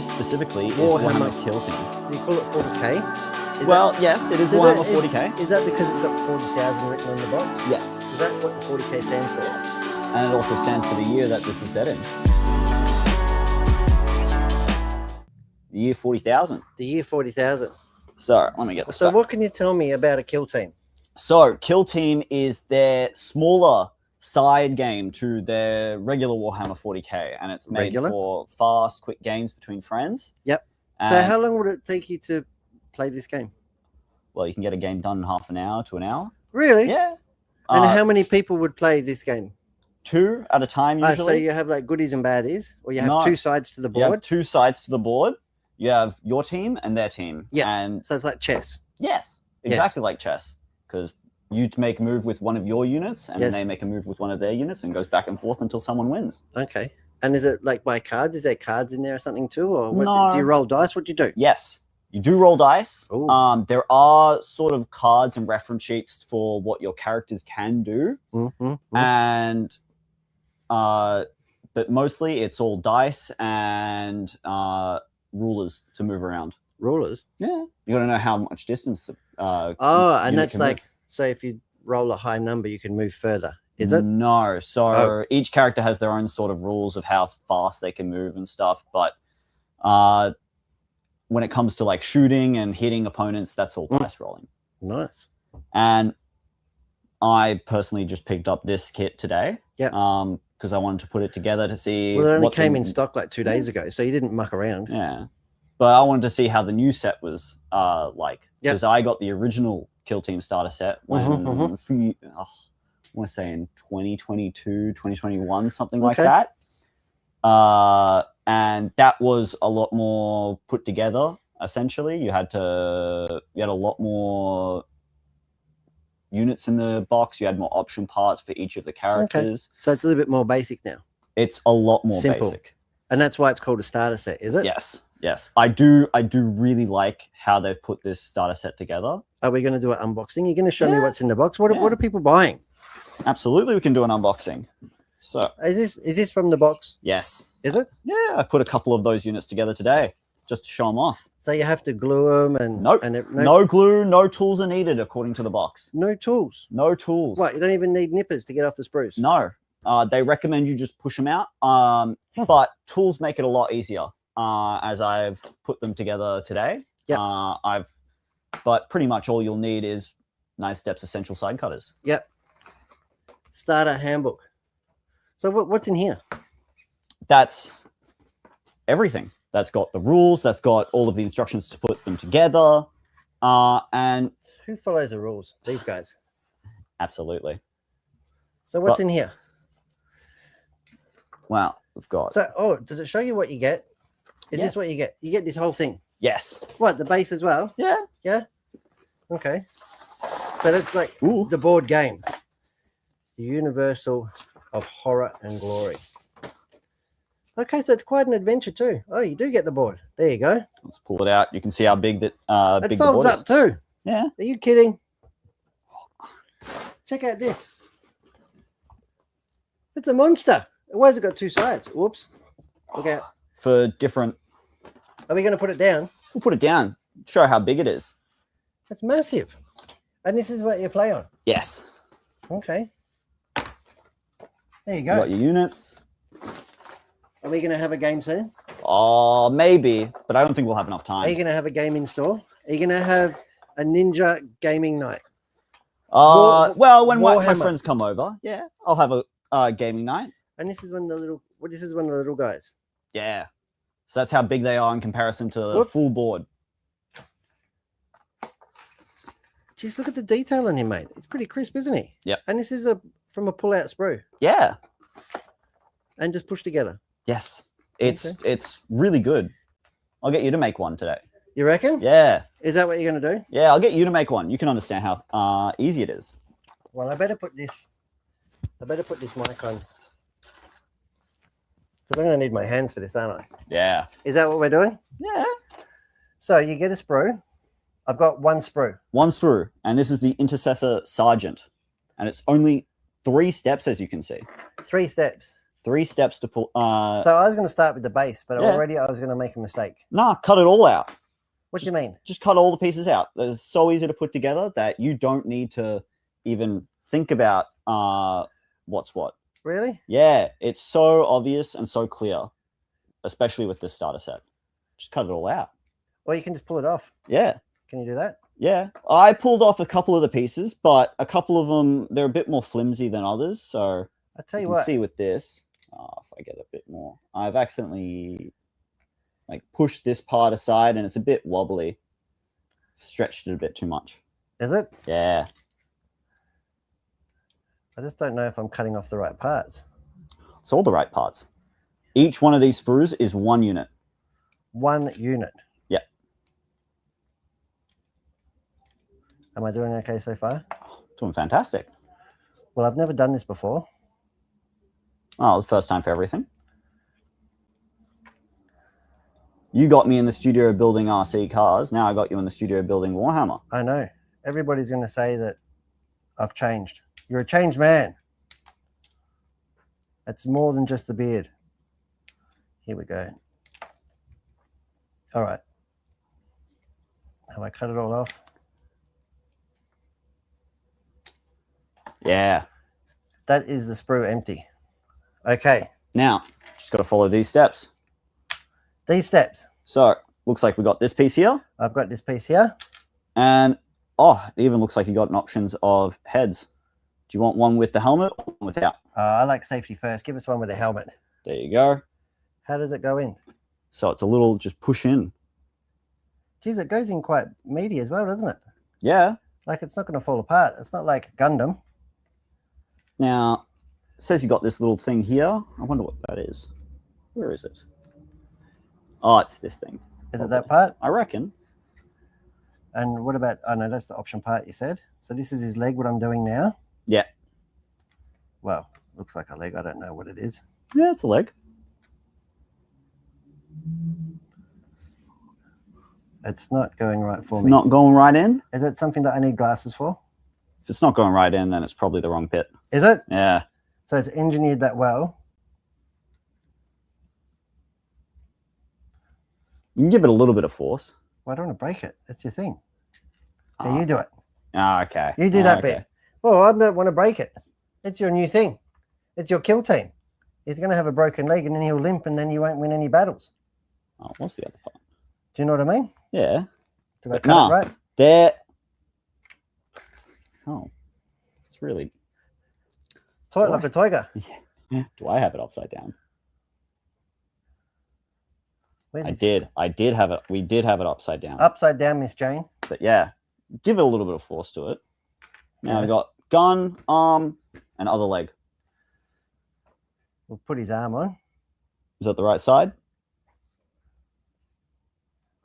this specifically is Warhammer. Warhammer Kill Team. Do you call it 40k? Yes, it is Warhammer 40k. Is that because it's got 40,000 written on the box? Yes. Is that what the 40k stands for? And it also stands for the year that this is set in. The year 40,000. The year 40,000. So let me get this. So what can you tell me about a kill team? So Kill Team is their smaller side game to their regular Warhammer 40k, and it's made for fast, quick games between friends. Yep. And, so how long would it take you to play this game? Well, you can get a game done in half an hour to an hour. Really? Yeah. And how many people would play this game? 2 at a time usually. So you have like goodies and baddies, or you have 2 sides to the board? You have 2 sides to the board. You have your team and their team. Yeah. And so it's like chess. Yes, exactly like chess. Because you make a move with one of your units, and then they make a move with one of their units, and goes back and forth until someone wins. Okay. And is it like by cards? Is there cards in there or something too? Or what, No. do you roll dice? What do you do? Yes, you do roll dice. Ooh. There are sort of cards and reference sheets for what your characters can do. And but mostly it's all dice and rulers to move around. Rulers? Yeah. You got to know how much distance. And that's like, so if you roll a high number, you can move further. Is it? No. So each character has their own sort of rules of how fast they can move and stuff. But when it comes to like shooting and hitting opponents, that's all dice rolling. Nice. And I personally just picked up this kit today. Yeah. Because I wanted to put it together to see. Well, it only came in stock like 2 days ago, so you didn't muck around. Yeah. But I wanted to see how the new set was like. Because I got the original Kill Team starter set when I want to say in 2022, 2021, something like that. And that was a lot more put together. Essentially, you had a lot more units in the box. You had more option parts for each of the characters. So it's a little bit more basic now. It's a lot more simple. Basic. And that's why it's called a starter set, is it? Yes. Yes. I do really like how they've put this starter set together. Are we going to do an unboxing? You're going to show me what's in the box? What are people buying? Absolutely, we can do an unboxing. So is this from the box? Yes. Is it? Yeah, I put a couple of those units together today just to show them off. So you have to glue them and nope. No glue, no tools are needed according to the box. No tools. No tools. What? You don't even need nippers to get off the sprues? No. They recommend you just push them out. But tools make it a lot easier. As I've put them together today. Yeah. But pretty much all you'll need is 9 Steps Essential Side Cutters. Yep. Starter handbook. So what's in here? That's everything. That's got the rules. That's got all of the instructions to put them together. And who follows the rules? These guys. Absolutely. So what's in here? Wow, we've got. So does it show you what you get? Is this what you get? You get this whole thing. Yes. What, the base as well? Yeah. Yeah. Okay. So that's like the board game. The Universal of Horror and Glory. Okay, so it's quite an adventure too. Oh, you do get the board. There you go. Let's pull it out. You can see how big that it folds up too. Yeah. Are you kidding? Check out this. It's a monster. Why has it got 2 sides? Whoops. Look out. For different. Are we going to put it down? We'll put it down. Show how big it is. It's massive. And this is what you play on? Yes. Okay. There you go. You got your units. Are we going to have a game soon? Oh, maybe, but I don't think we'll have enough time. Are you going to have a game in store? Are you going to have a ninja gaming night? Well, when my friends come over, yeah, I'll have a gaming night. And this is one of the little guys. Yeah. So that's how big they are in comparison to the full board. Jeez, look at the detail on him, mate. It's pretty crisp, isn't he? Yep. And this is from a pull-out sprue. Yeah. And just pushed together. Yes. It's really good. I'll get you to make one today. You reckon? Yeah. Is that what you're going to do? Yeah, I'll get you to make one. You can understand how easy it is. Well, I better put this mic on. Because I'm going to need my hands for this, aren't I? Yeah. Is that what we're doing? Yeah. So you get a sprue. I've got 1 sprue. 1 sprue. And this is the Intercessor Sergeant. And it's only 3 steps, as you can see. 3 steps. 3 steps to pull. So I was going to start with the base, but Yeah. already I was going to make a mistake. Nah, cut it all out. What do you mean? Just cut all the pieces out. It's so easy to put together that you don't need to even think about what's what. Really? Yeah, it's so obvious and so clear, especially with this starter set. Just cut it all out. Or you can just pull it off. Yeah. Can you do that? Yeah. I pulled off a couple of the pieces, but a couple of them, they're a bit more flimsy than others. So I'll tell you can what. see with this, if I get a bit more, I've accidentally like pushed this part aside and it's a bit wobbly. Stretched it a bit too much. Is it? Yeah. I just don't know if I'm cutting off the right parts. It's all the right parts. Each one of these sprues is 1 unit. 1 unit. Yeah. Am I doing okay so far? Doing fantastic. Well, I've never done this before. Oh, it's the first time for everything. You got me in the studio building RC cars. Now I got you in the studio building Warhammer. I know. Everybody's going to say that I've changed. You're a changed man. It's more than just the beard. Here we go. All right. Have I cut it all off? Yeah. That is the sprue empty. Okay. Now, just got to follow these steps. These steps. So, looks like we got this piece here. I've got this piece here. And, oh, it even looks like you got an options of heads. Do you want one with the helmet or one without? I like safety first. Give us one with a helmet. There you go. How does it go in? So it's a little just push in. Geez, it goes in quite meaty as well, doesn't it? Yeah. Like it's not going to fall apart. It's not like Gundam. Now, it says you got this little thing here. I wonder what that is. Where is it? Oh, it's this thing. Is it that part? I reckon. And what about, oh no, that's the option part you said. So this is his leg, what I'm doing now. Yeah. Well, looks like a leg. I don't know what it is. Yeah, it's a leg. It's not going right for me. It's not going right in. Is it something that I need glasses for? If it's not going right in, then it's probably the wrong bit. Is it? Yeah. So it's engineered that well. You can give it a little bit of force. Well, I don't want to break it. That's your thing. Yeah, you do it. Ah, okay. You do that bit. Well, I don't want to break it. It's your new thing. It's your kill team. He's going to have a broken leg and then he'll limp and then you won't win any battles. Oh, what's the other part? Do you know what I mean? Yeah. Did I cut it right? There. Oh, it's really. Tight like a tiger. Yeah. Do I have it upside down? I did have it. We did have it upside down. Upside down, Miss Jane. But yeah, give it a little bit of force to it. Now we got gun, arm, and other leg. We'll put his arm on. Is that the right side?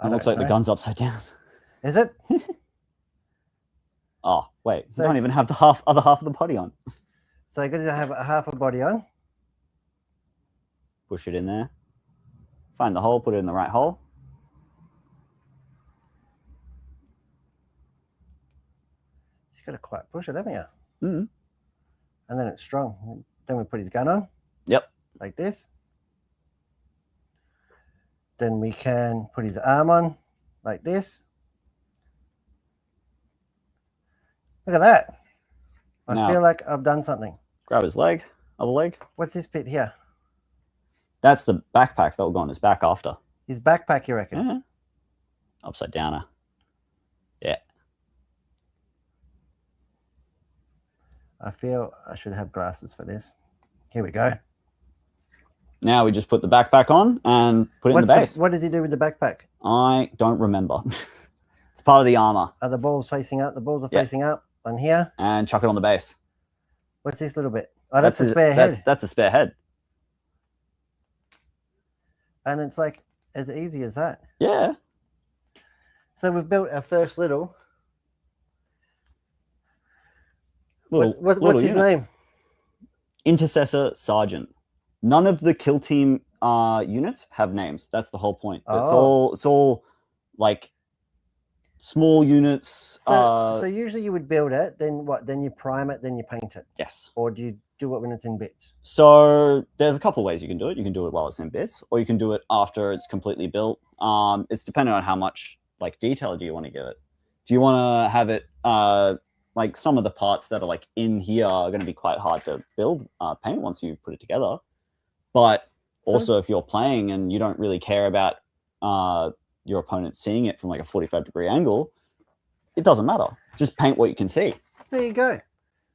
It looks like the gun's upside down. Is it? Oh, wait. So you don't even have the other half of the body on. So you're going to have a half a body on. Push it in there. Find the hole, put it in the right hole. You've got to quite push it, haven't you? Mm-hmm. And then it's strong. Then we put his gun on. Yep. Like this. Then we can put his arm on like this. Look at that. I feel like I've done something. Grab his leg, other leg. What's this bit here? That's the backpack that will go on his back after. His backpack, you reckon? Yeah. Upside downer. Yeah. I feel I should have glasses for this. Here we go. Now we just put the backpack on and put it in the base. What does he do with the backpack? I don't remember. It's part of the armor. Are the balls facing up? The balls are facing up on here. And chuck it on the base. What's this little bit? Oh, that's a spare head. That's a spare head. And it's like as easy as that. Yeah. So we've built our first little. What's his name? Intercessor Sergeant. None of the kill team units have names. That's the whole point. It's all like small units. So usually you would build it, then what? Then you prime it, then you paint it. Yes. Or do you do it when it's in bits? So there's a couple ways you can do it. You can do it while it's in bits, or you can do it after it's completely built. It's dependent on how much like detail do you want to give it. Do you want to have it like some of the parts that are like in here are going to be quite hard to build paint once you've put it together. But also if you're playing and you don't really care about your opponent seeing it from like a 45-degree angle, it doesn't matter. Just paint what you can see. There you go.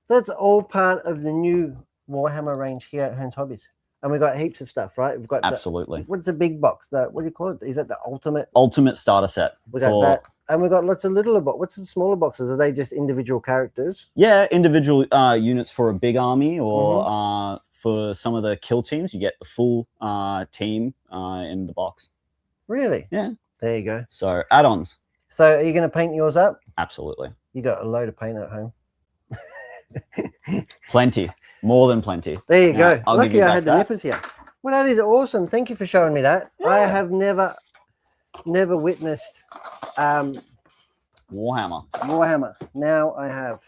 That's all part of the new Warhammer range here at Hearns Hobbies. And we've got heaps of stuff, right? We've got absolutely. What's the big box? What do you call it? Is that the ultimate starter set? We got that. And we've got lots of littler boxes. What's the smaller boxes? Are they just individual characters? Yeah, individual units for a big army, or for some of the kill teams, you get the full team in the box. Really? Yeah. There you go. So add-ons. So are you going to paint yours up? Absolutely. You got a load of paint at home. Plenty. More than plenty. There you go. I'll Lucky I had the nippers here. Well, that is awesome. Thank you for showing me that. Yeah. I have never witnessed Warhammer. Now I have.